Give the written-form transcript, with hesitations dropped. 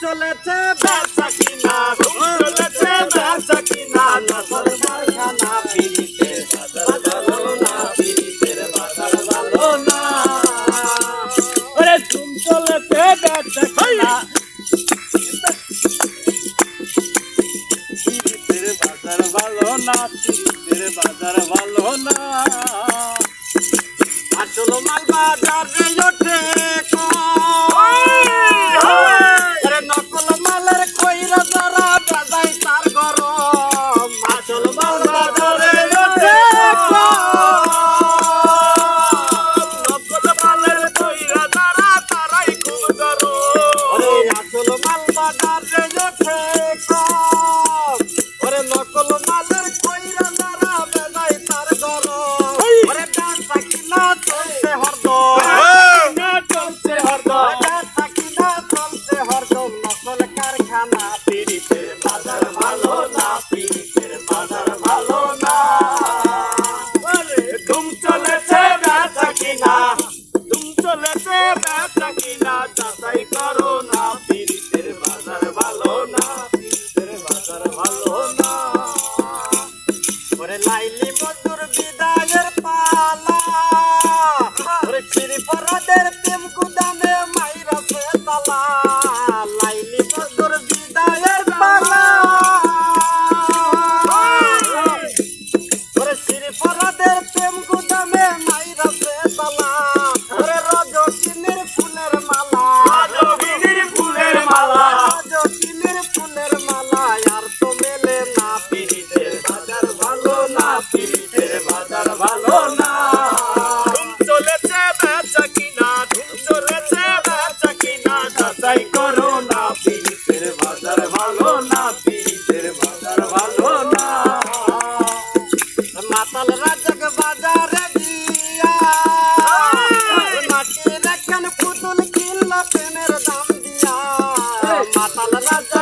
চলেছে বেচা কিনা, চলেছে বেচা কিনা, নকল কারখানা পিরিতের বাজার ভালো না, পিরিতের বাজার ভালো না। ওরে ধুম চলেছে বেচা কিনা, পিরিতের বাজার ভালো না, পিরিতের বাজার ভালো না। আসল মাল বাজারে ওঠে নকল মালের কইরা যারা বাজাই তার গরম। আসল মাল বাজারে ওঠে নকল মালের কইরা যারা তারাই খুব গরম। আসল মাল বাজারে ওঠে ওরে নকল মালের কইরা যারা বাজাই তার গরম। ওরে বেচা কিনা চলছে হরদম, চলছে হরদম, বেচা কিনা চলছে হরদম। নকল কারখানা পিরিতের বাজার ভালো না, পিরিতের বাজার ভালো না। ধুম চলেছে বেচা কিনা, ধুম চলেছে বেচা কিনা, যাচাই করো না, পিরিতের বাজার ভালো না, পিরিতের বাজার ভালো না। ওরে লাইলি মজুর বিদায়ের পালা, ওরে চিরি পরাদের প্রেম গুদামে মাইরা সে তালা। লাইলি মজুর বিদায়ের পালা, ওরে চিরি পরাদের প্রেম গুদামে মাইরা সে তালা। ওরে রজকিনীর ফুলের মালা, রজকিনীর ফুলের মালা, রজকিনীর ফুলের মালা, আর তো মেলে না, পিরিতের বাজার ভালো না, পিরিতের বাজার ভালো না। ধুম চলেছে বেচা কিনা, ধুম চলেছে বেচা কিনা, যাচাই করো না, পিরিতের বাজার ভালো না, পিরিতের বাজার ভালো না। মাতাল রাজক বাজারে দিয়া মাটির একখান পুতুল কিনল প্রেমের দাম দিয়া। মাতাল রাজা